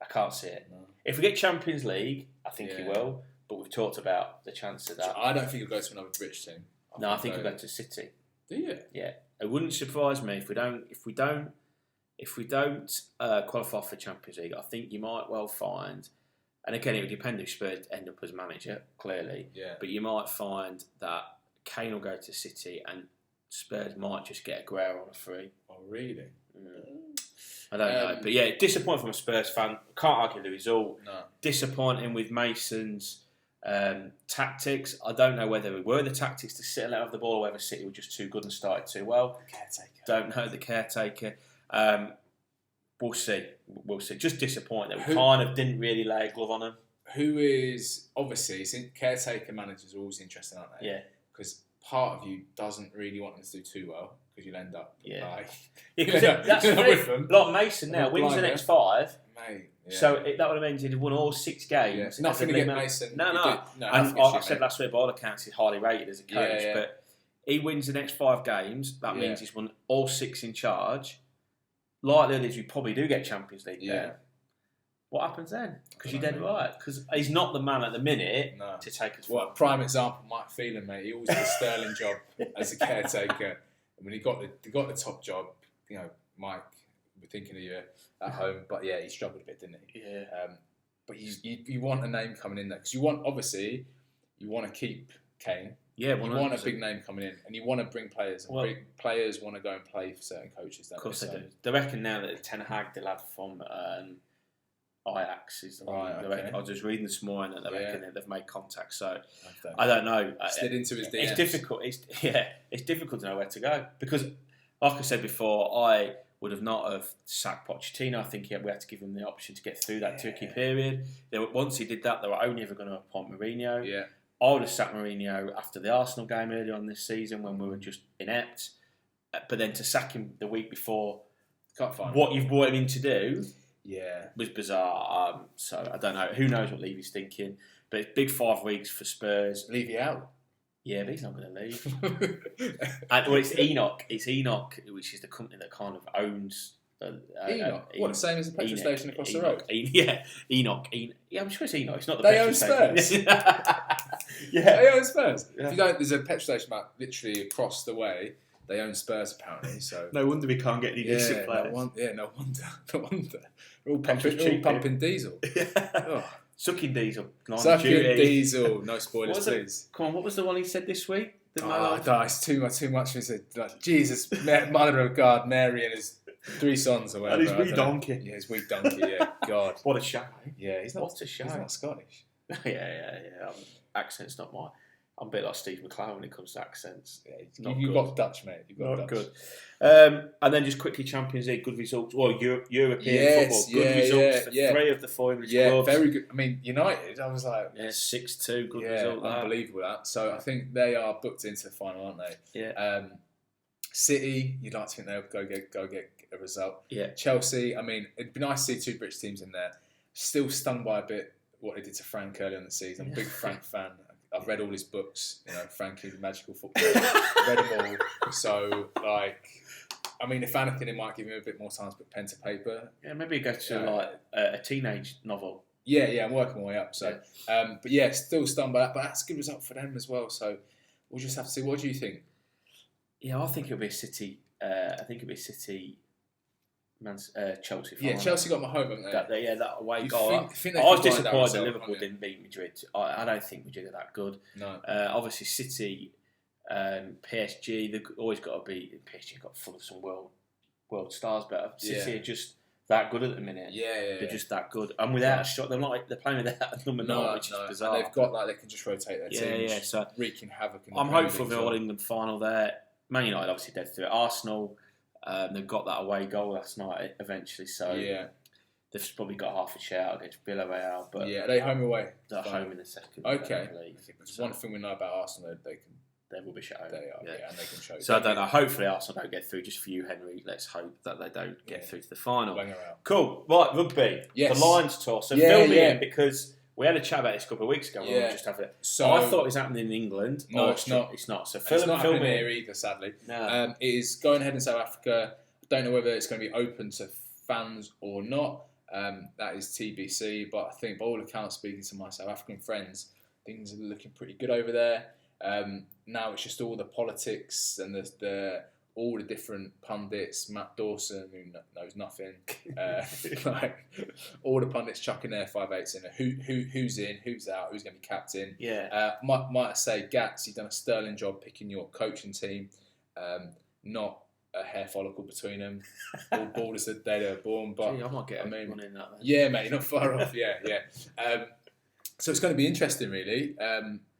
I can't see it. No. If we get Champions League, I think he will. But we've talked about the chance of that. I don't think he'll go to another British team. I think he'll go to City. Do you? Yeah, it wouldn't surprise me if we don't qualify for Champions League. I think you might well find, and again it would depend if Spurs end up as manager, clearly. Yeah. But you might find that Kane will go to City and Spurs might just get Aguero on a free. Oh, really? I don't know, but yeah, disappointing from a Spurs fan. Can't argue the result. No. Disappointing with Mason's tactics. I don't know whether it were the tactics to sit and let off the ball or whether City were just too good and started too well. The caretaker. Don't know the caretaker. We'll see. Just disappointing that we kind of didn't really lay a glove on him. Who is, obviously, caretaker managers are always interesting, aren't they? Yeah. Because part of you doesn't really want them to do too well because you'll end up that's with them. Like Mason now wins the next 5. Mate. Yeah. So that would have meant he'd have won all 6 games. Yeah. Nothing against Mason. No. And I said last week, by all accounts, he's highly rated as a coach. Yeah. But he wins the next 5 games. That means he's won all 6 in charge. Likely is you probably do get Champions League. Yeah. What happens then? Because you're dead right. Because he's not the man at the minute to take us. Well, prime example, Mike Phelan, mate. He always did a sterling job as a caretaker. And when he got the top job, Mike, we're thinking of you at home. But yeah, he struggled a bit, didn't he? Yeah. But you want a name coming in there because you want to keep Kane. Yeah, you want a big name coming in, and you want to bring players. And big players want to go and play for certain coaches. Of course they do. They reckon now that Ten Hag, the lad from Ajax, is the one. I was just reading this morning that they reckon that they've made contact. So I don't know. Slid into his DMs. It's difficult. It's difficult to know where to go because, like I said before, I would have not have sacked Pochettino. I think we had to give him the option to get through that tricky period. Once he did that, they were only ever going to appoint Mourinho. Yeah. I would have sacked Mourinho after the Arsenal game earlier on this season when we were just inept. But then to sack him the week before, what you've brought him in to do was bizarre. So I don't know. Who knows what Levy's thinking. But it's big 5 weeks for Spurs. Levy out. Yeah, but he's not going to leave. It's Enoch. It's Enoch, which is the company that kind of owns Enoch. What, the same as the petrol station across the road? Enoch. Yeah, I'm sure it's Enoch. It's not the They petrol own station. Spurs. Yeah. They own Spurs. Yeah. If you don't, there's a petrol station about literally across the way. They own Spurs apparently. So No wonder we can't get any decent players. No wonder. They're all pumping diesel. Oh. Sucking diesel. Sucking diesel. No spoilers, please. Come on, what was the one he said this week? It's too much. He said, Jesus, Mother of God, Mary and his 3 sons or whatever. And his wee donkey. Yeah, his wee donkey, yeah. God. What a shame. Yeah, he's not. What a shame. He's not Scottish. Yeah. Accent's not mine. I'm a bit like Steve McClaren when it comes to accents. Yeah, you've got Dutch, mate. You've got not Dutch. Good. And then just quickly, Champions League, good results. Well, European football, good results for 3 of the 4 English clubs. Very good. I mean, United, I was like... 6-2, good result. Unbelievable that. So I think they are booked into the final, aren't they? Yeah. City, you'd like to think they'll go get a result. Yeah. Chelsea, I mean, it'd be nice to see 2 British teams in there. Still stung by a bit what they did to Frank earlier in the season. I'm a big Frank fan. I've read all his books, Frankie the Magical Footballer. I've read them all. So, if anything, it might give him a bit more time to put pen to paper. Yeah, maybe go to a teenage novel. Yeah, I'm working my way up. So, still stunned by that, but that's a good result for them as well. So, we'll just have to see. What do you think? Yeah, I think it'll be a City. Chelsea. Yeah, Chelsea got my home, haven't they? That away goal. I was disappointed that Liverpool didn't beat Madrid. I don't think Madrid are that good. No. Obviously, City, PSG, they've always got to be. PSG got full of some world stars, but City are just that good at the minute. Yeah. They're just that good, and without a shot, they're playing without a number 9, which is bizarre. And they've got they can just rotate their teams. Yeah. So wreaking havoc. I'm hopeful for the All England final there. Man United obviously dead through it. Arsenal. They've got that away goal last night eventually, so they've probably got half a shout against Villarreal. But are they home or away? They're home in the second. Okay. One thing we know about Arsenal, they're rubbish at home. They are, and they can show. So I don't know. Hopefully Arsenal don't get through. Just for you, Henry. Let's hope that they don't get through to the final. Cool. Right, rugby. Yes. The Lions tour. So fill me in because we had a chat about this a couple of weeks ago. We were just having it. So I thought it was happening in England. No, it's not. It's not. So it's not happening me here either, sadly. No. It is going ahead in South Africa. I don't know whether it's going to be open to fans or not. That is TBC. But I think, by all accounts, speaking to my South African friends, things are looking pretty good over there. Now it's just all the politics and all the different pundits. Matt Dawson, who knows nothing, all the pundits chucking their 5/8 in. Who's in, who's out, who's going to be captain. Yeah. Might I say, Gats, you've done a sterling job picking your coaching team. Not a hair follicle between them. All bald as the day they were born. But Gee, I might get one in that. Then. Yeah, mate, you're not far off. Yeah. So it's going to be interesting, really.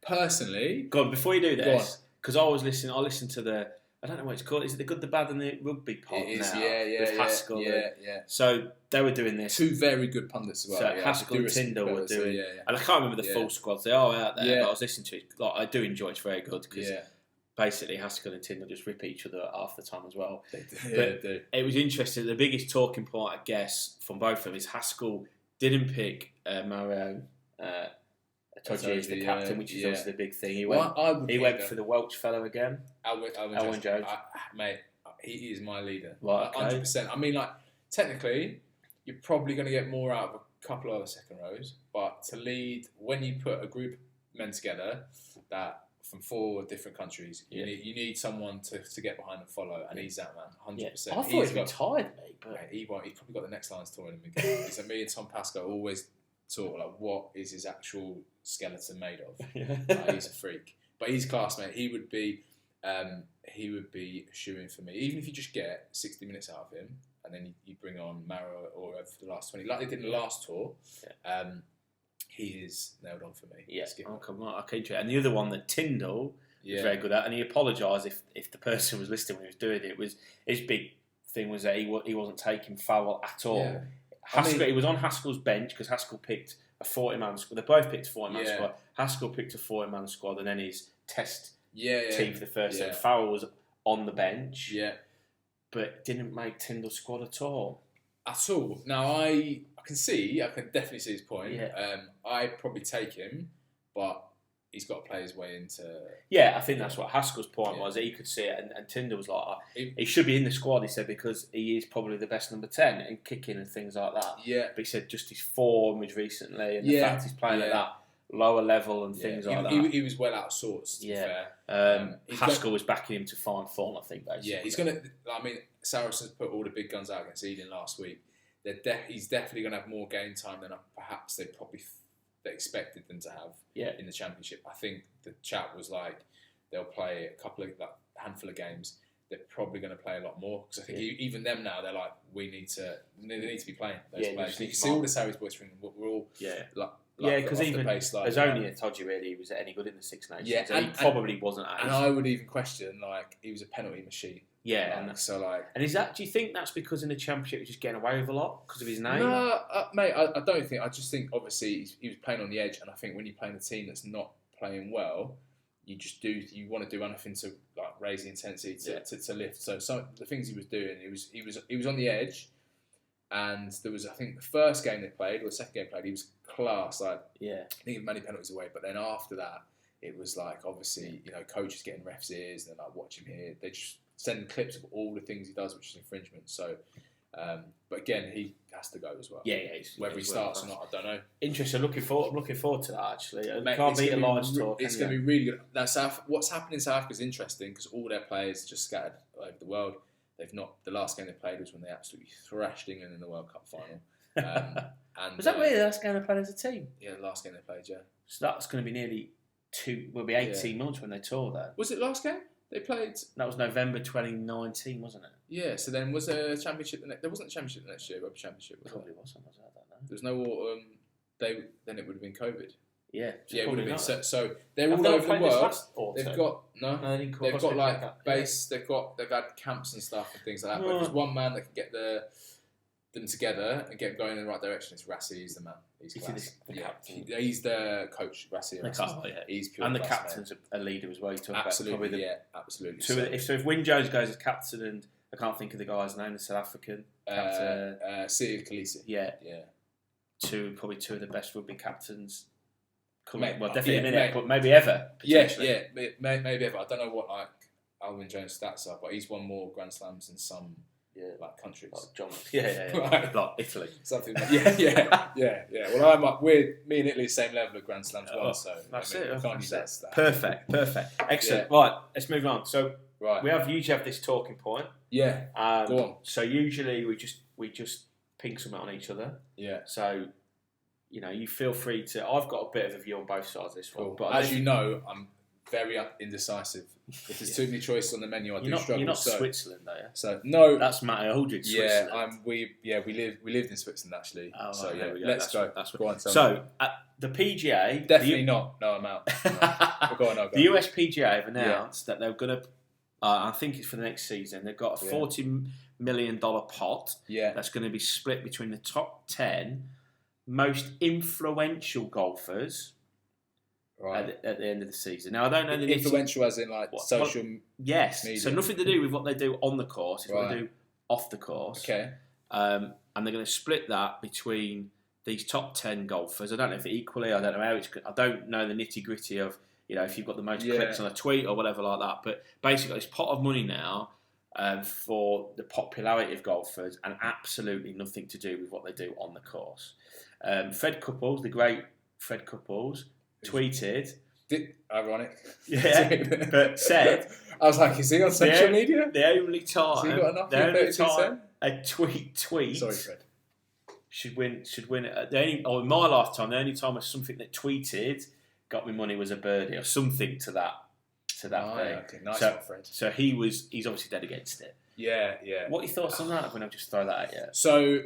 Personally, go on, before you do this, because I listened to the, I don't know what it's called. Is it the Good, the Bad, and the Rugby pod it is, now? Yeah. With Haskell. Yeah. So they were doing this. 2 very good pundits as well. So Haskell and Tyndall were doing, and I can't remember the full squads. They are out there, but I was listening to it. I do enjoy it. It's very good because basically Haskell and Tyndall just rip each other half the time as well. They do. It was interesting. The biggest talking point, I guess, from both of them is Haskell didn't pick Mario Toji as the captain, which is obviously the big thing. He went for the Welsh fellow again. Alwyn Jones. Mate, he is my leader. Right, 100%. I mean, technically, you're probably going to get more out of a couple of other second rows, but to lead, when you put a group of men together that from 4 different countries, you need someone to get behind and follow, and he's that man, 100%. I thought he retired, mate. But he won't. He's probably got the next Lions tour in him again. It's me and Tom Pascoe always talk what is his actual skeleton made of. He's a freak, but he's class, mate. He would be shooing for me, even if you just get 60 minutes out of him, and then you bring on Maro or for the last 20, like they did in the last tour. He is nailed on for me. Yeah, okay. And the other one that Tyndall was very good at, and he apologised if the person was listening when he was doing it. Was his big thing was that he wasn't taking foul at all. Yeah. He was on Haskell's bench because Haskell picked a 40-man squad. They both picked a 40-man squad. Haskell picked a 40-man squad, and then his test team for the first time. Farrell was on the bench, but didn't make Tyndall's squad at all. Now I can definitely see his point. I'd probably take him, but he's got to play his way into. Yeah, I think that's what Haskell's point was. That he could see it, and Tinder was like, he should be in the squad. He said because he is probably the best number 10 in kicking and things like that. Yeah, but he said just his form was recently, and the fact he's playing at that lower level and things like that. He was well out of sorts. To be fair. Haskell was backing him to find form, I think. Basically, yeah, he's gonna. I mean, Saracens put all the big guns out against Ealing last week. He's definitely going to have more game time than perhaps they expected them to have in the Championship. I think the chat was like they'll play a handful of games. They're probably going to play a lot more because I think even them now they're like they need to be playing those players. You see all the Sarries boys from we're all because even there's only a Todgy really who was any good in the Six Nations. Yeah, and he probably wasn't. And I would even question he was a penalty machine. Yeah, and is that? Do you think that's because in the Championship he's just getting away with a lot because of his name? No, mate, I don't think. I just think obviously he was playing on the edge, and I think when you're playing a team that's not playing well, you want to do anything to raise the intensity to lift. So some of the things he was doing, he was on the edge, and there was I think the first game they played or the second game they played, he was class. I think many penalties away, but then after that, it was obviously coaches getting refs' ears and they're watch him here. They just send clips of all the things he does, which is infringement. So, but again, he has to go as well. Yeah. Whether he starts or not, I don't know. Interesting. I'm looking forward to that actually. Can't beat a Lions talk. It's going to be really good. What's happening in South Africa is interesting because all their players just scattered over the world. They've not. The last game they played was when they absolutely thrashed England in the World Cup final. Was that really the last game they played as a team? Yeah, the last game they played. Yeah. So that's going to be nearly 18 months when they tour then. Was it last game? They played. That was November 2019, wasn't it? Yeah. So then was there a championship? There wasn't a championship the next year. Rugby championship. Probably wasn't. I don't know. There was no autumn. Then it would have been COVID. Yeah. It would have been. So they're all over the world. They've got They've got base. They've had camps and stuff and things like that. But there's one man that can get them together and get them going in the right direction. It's Rassi. He's the man. He's he's the coach. Rassi. He's pure. And the captain's a leader as well. You talk absolutely. Absolutely. If Wyn Jones goes as captain, and I can't think of the guy's name, the South African captain, Sia Khaleesi. Yeah. Probably two of the best rugby captains. Definitely a minute, but maybe ever. Yeah, maybe ever. I don't know what Wyn Jones' stats are, but he's won more Grand Slams than some countries. Like John. Right. Like Italy. Something like yeah. Well, me and Italy the same level of Grand Slams won, so that's it. Can't use that stat. Perfect. Excellent. Yeah. Right, let's move on. So we usually have this talking point. Yeah. Go on. So usually we just ping something on each other. Yeah. So you feel free to. I've got a bit of a view on both sides of this one, but as you know, I'm very indecisive. If there's too many choices on the menu, I struggle. You're not Switzerland, are you? So no, that's Matty Aldridge. Switzerland. We lived in Switzerland actually. Oh, so right, let's go. That's go on. So at the PGA, definitely not. No, I'm out. Go on. The US PGA have announced that they're going to. I think it's for the next season. They've got a $40 million pot. Yeah, that's going to be split between the top 10 most influential golfers. Right. At the end of the season. Now, I don't know the influential as in social yes. media. So nothing to do with what they do on the course. It's what they do off the course. Okay. And they're going to split that between these top 10 golfers. I don't know if equally. I don't know how it's. I don't know the nitty gritty of if you've got the most clicks on a tweet or whatever like that. But basically, this pot of money now for the popularity of golfers and absolutely nothing to do with what they do on the course. Fred Couples, the great Fred Couples, tweeted. Ironic. Yeah, but said. I was like, is he on social media? The only time. Has he got enough? A tweet. Sorry, Fred. Should win. In my lifetime, the only time something that tweeted got me money was a birdie or something to that thing. Okay. Nice one, Fred. So he's obviously dead against it. Yeah. What are your thoughts on that? When I just throw that at you. So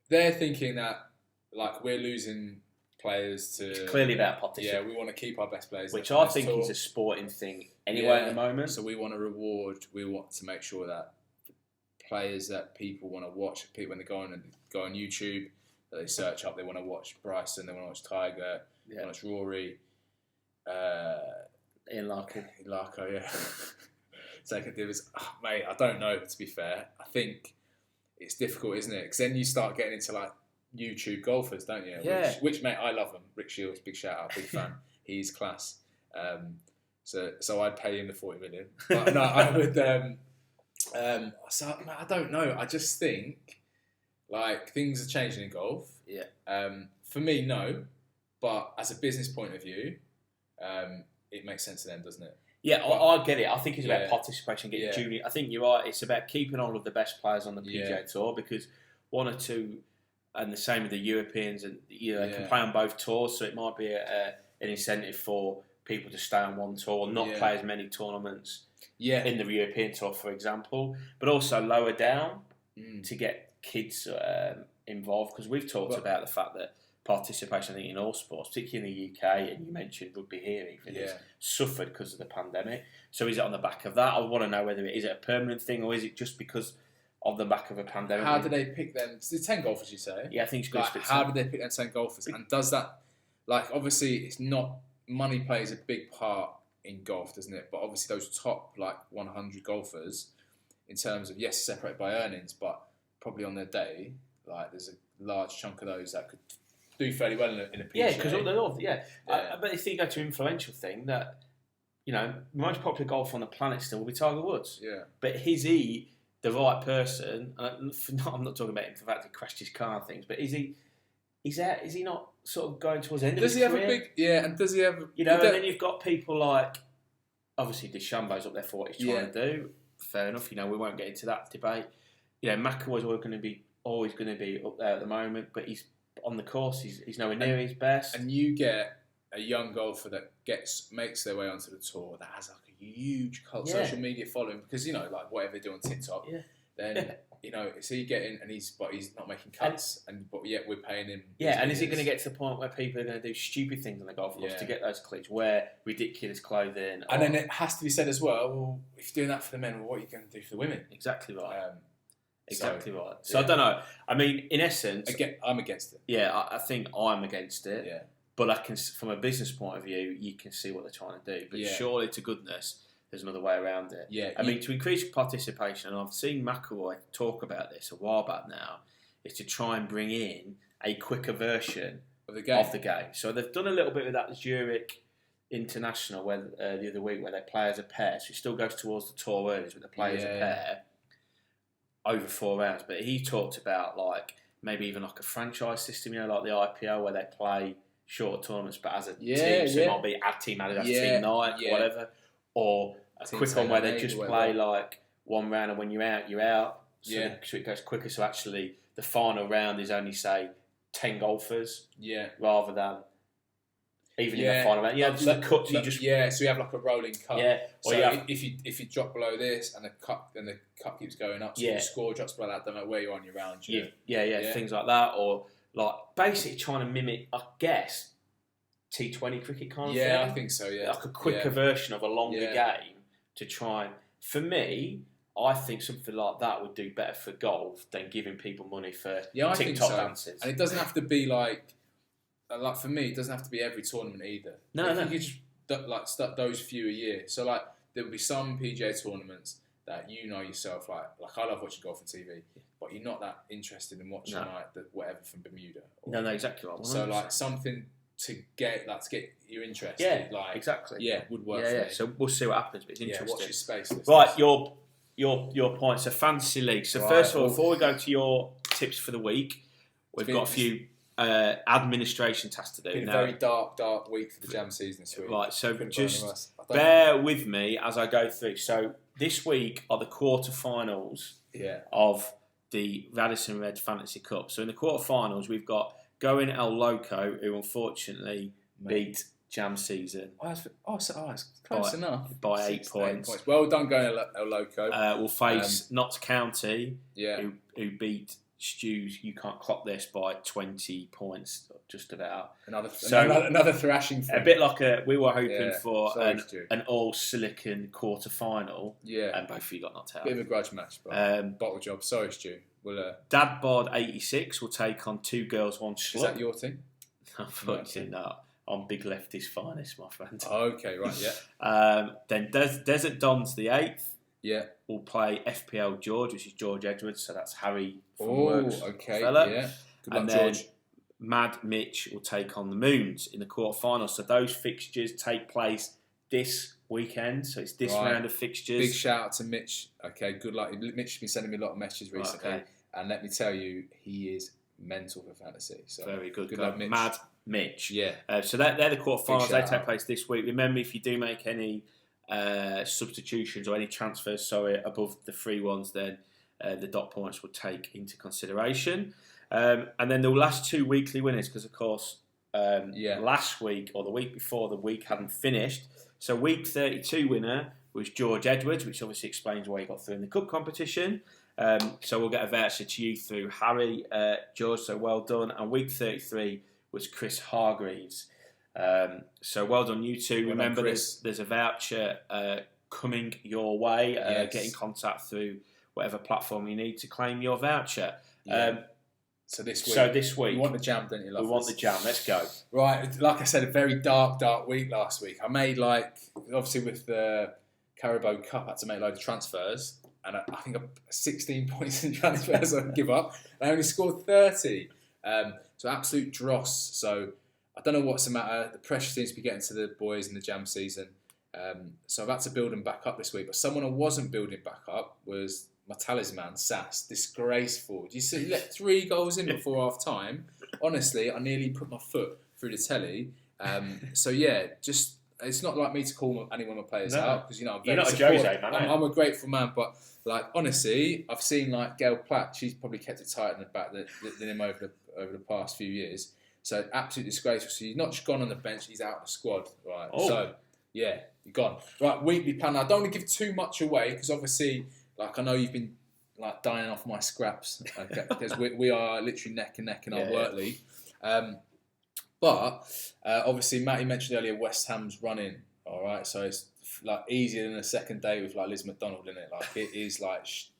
they're thinking that we're losing players to clearly about politics. Yeah, we want to keep our best players, which I think is a sporting thing anyway at the moment. So we want to reward. We want to make sure that players that people want to watch, people when they go on YouTube, that they search up, they want to watch Bryson, they want to watch Tiger, they want to watch Rory, Ian Larkin, yeah. Second divs, mate. I don't know. To be fair, I think it's difficult, isn't it? Because then you start getting into YouTube golfers, don't you? Yeah. Which mate, I love him. Rick Shields, big shout out, big fan. He's class. So I'd pay him the 40 million. But no, I would. So I don't know. I just think like things are changing in golf. Yeah. For me, no. But as a business point of view, it makes sense to them, doesn't it? Yeah, I get it. I think it's about Yeah. participation, getting Yeah. junior. I think you're right. It's about keeping all of the best players on the PGA Yeah. Tour, because one or two, and the same with the Europeans, and they can Yeah. play on both tours. So it might be an incentive for people to stay on one tour, not Yeah. play as many tournaments Yeah. in the European Tour, for example, but also lower down Mm. to get kids involved. Because we've talked about the fact that participation, I think, in all sports, particularly in the UK, and you mentioned rugby here, even, has suffered because of the pandemic. So is it on the back of that? I want to know whether it is a permanent thing, or is it just because of the back of a pandemic? How do they pick them? Is it 10 golfers, you say? Yeah, I think it's good. Like, how do they pick them 10 golfers? And does that, like, obviously, it's not, money plays a big part in golf, doesn't it? But obviously, those top, like, 100 golfers, in terms of, yes, separated by earnings, but probably on their day, like, there's a large chunk of those that could do fairly well in a PGA. Yeah, because they're all, but if you go to influential thing, that, most popular golfer on the planet still will be Tiger Woods. Yeah. But is he the right person? And I'm not talking about him for the fact he crashed his car and things, but is he not sort of going towards the end of his career? Does he have a big... Yeah, and does he have... And then you've got people like, obviously, DeChambeau's up there for what he's trying to do. Fair enough, we won't get into that debate. McIlroy's always going to be up there at the moment, but he's on the course, he's nowhere near his best. And you get a young golfer that makes their way onto the tour that has like a huge social media following, because like whatever they do on TikTok, then is he getting, and he's not making cuts, but yet we're paying him. And is it going to get to the point where people are going to do stupid things on the golf course to get those clicks, wear ridiculous clothing? And then it has to be said as well, if you're doing that for the men, well, what are you going to do for the women? Exactly right. Right. So I don't know. I mean, in essence, I'm against it. Yeah, I think I'm against it. Yeah. But I can, from a business point of view, you can see what they're trying to do. But surely, to goodness, there's another way around it. Yeah. I mean, to increase participation, and I've seen McIlroy talk about this a while back now, is to try and bring in a quicker version of the game. So they've done a little bit with that Zurich International where the other week, where they play as a pair. So it still goes towards the tour earnings, but they play as a pair over 4 rounds. But he talked about like maybe even like a franchise system, like the IPL, where they play short tournaments but as a team. So it might be a team Adidas, team Nike, whatever. Or a quick one where they just play like one round, and when you're out, you're out. So it goes quicker. So actually, the final round is only, say, 10 golfers. Yeah. Rather than even in the final round. Yeah, just the cut. So you have like a rolling cut. Yeah. So if you drop below this and the cut keeps going up, so your score drops below that, don't know where you're on your round. Things like that, or like basically trying to mimic, I guess, T20 cricket kind of thing. Yeah, I think so. Yeah, like a quicker version of a longer game to try and. For me, I think something like that would do better for golf than giving people money for TikTok dances. And it doesn't have to be like for me, it doesn't have to be every tournament either. No. You could just start those few a year. So like there will be some PGA tournaments that yourself, like I love watching golf on TV, but you're not that interested in watching like whatever from Bermuda. No, exactly right. 100%. So like something to get your interest. Exactly. Yeah, would work. For me. So we'll see what happens. But it's interesting. Watch your space. Right, your points. So fantasy league. So first of all, before we go to your tips for the week, we've got a few administration tasks to do. It's been a very dark week for the jam season this week. Right, so just bear with me as I go through. So this week are the quarterfinals of the Raddison Red Fantasy Cup. So in the quarterfinals, we've got Going El Loco, who unfortunately beat Jam Season. It's close enough. By 8 points. Well done, Going El Loco. We'll face Notts County, who beat Stews, you can't clock this, by 20 points, just about. Another thrashing. A bit like we were hoping for an all-silicon quarter-final. Yeah. And both of you got knocked out. Bit of a grudge match, but bottle job. Sorry, Stu. Dad Bod 86 will take on Two Girls, One Schluck. Is that your team? Unfortunately not. I'm Big Lefty's finest, my friend. Okay, right, yeah. Then Desert Dons the 8th. Yeah. Will play FPL George, which is George Edwards, so that's Harry from Works. Okay, fella. yeah. Good luck, and then George. Mad Mitch will take on the Moons in the quarterfinals. So those fixtures take place this weekend, so it's this round of fixtures. Big shout out to Mitch. Okay, good luck. Mitch has been sending me a lot of messages recently, and let me tell you, he is mental for fantasy. So very good. Good luck, Mitch. Mad Mitch. Yeah. So they're the quarterfinals. They take place this week. Remember, if you do make any substitutions or any transfers, above the free ones, then the dot points will take into consideration. And then the last 2 weekly winners, because of course last week or the week before the week hadn't finished. So week 32 winner was George Edwards, which obviously explains why he got through in the cup competition. So we'll get a voucher to you through Harry, George, so well done. And week 33 was Chris Hargreaves. So well done, you two. Remember, there's a voucher coming your way. Get in contact through whatever platform you need to claim your voucher. So this week, you want the jam, don't you? We want the jam. Let's go. Right, like I said, a very dark week last week. I made obviously with the Carabao Cup, I had to make a load of transfers, and I think 16 points in transfers I give up. I only scored 30, so absolute dross. So I don't know what's the matter. The pressure seems to be getting to the boys in the jam season. So I've had to build them back up this week. But someone I wasn't building back up was my talisman, Sass. Disgraceful. Do you see? He let 3 goals in before half time. Honestly, I nearly put my foot through the telly. So yeah, just it's not like me to call any one of my players out because I'm you're not a Jose man. I'm a grateful man, but honestly, I've seen Gail Platt. She's probably kept it tighter in the back than him over the past few years. So absolutely disgraceful. So he's not just gone on the bench; he's out of the squad. Right. Oh. So yeah, you're gone. Right, weekly plan. I don't want to give too much away because obviously, I know you've been dying off my scraps because we are literally neck and neck in our work league. But obviously, Matty mentioned earlier West Ham's running. All right, so it's easier than a second day with Liz McDonald in it. It is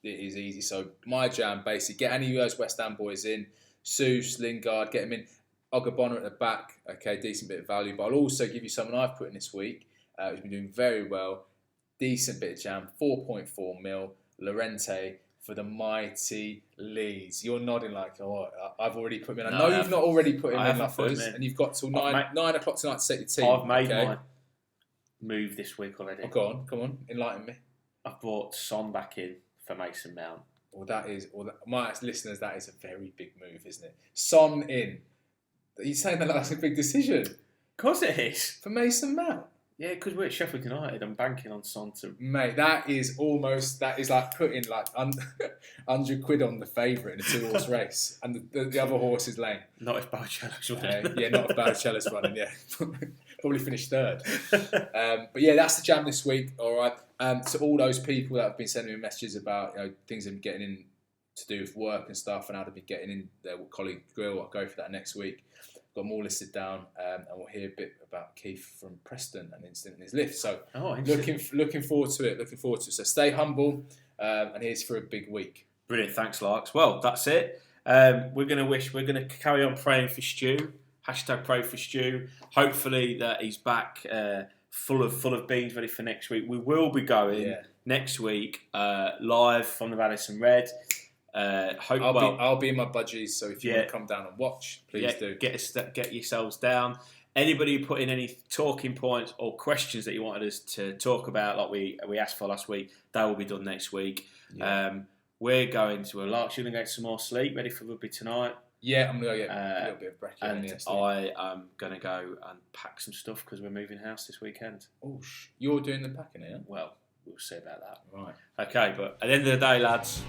easy. So my jam basically get any of those West Ham boys in. Seuss, Lingard, get him in. Ogbonna at the back. Okay, decent bit of value. But I'll also give you someone I've put in this week. Who's been doing very well. Decent bit of jam. 4.4 mil. Lorente for the mighty Leeds. You're nodding I've already put him in. I know you've not already put him in, and you've got till 9 o'clock tonight to set your team. I've made my move this week already. Oh, go on, come on, enlighten me. I've brought Son back in for Mason Mount. My listeners, that is a very big move, isn't it? Son in. Are you saying that's a big decision? Of course it is. For Mason Mount? Yeah, because we're at Sheffield United. I'm banking on Son to... Mate, that is like putting £100 on the favourite in a 2-horse race, and the other horse is lame. Not if Baracello's running. Yeah, not if Baracello's running, yeah. Probably finish third. But yeah, that's the jam this week, all right. To all those people that have been sending me messages about things I'm getting in to do with work and stuff and how to be getting in their colleague grill, I'll go for that next week. Got them all listed down, and we'll hear a bit about Keith from Preston and incident in his lift. So looking forward to it. So stay humble, and here's for a big week. Brilliant, thanks, Larks. Well, that's it. We're gonna carry on praying for Stu. #pray for Stu. Hopefully that he's back, full of beans, ready for next week. We will be going next week live from the Raddison Red. I'll be in my budgies, so if you want to come down and watch, please do. Get yourselves down. Anybody who put in any talking points or questions that you wanted us to talk about, like we asked for last week, that will be done next week. Yeah. We're going to Larks. You're going to get some more sleep, ready for rugby tonight. Yeah, I'm going to get a little bit of brekkie. And I am going to go and pack some stuff because we're moving house this weekend. Oh, you're doing the packing, yeah? Well, we'll see about that. Right. Okay, but at the end of the day, lads,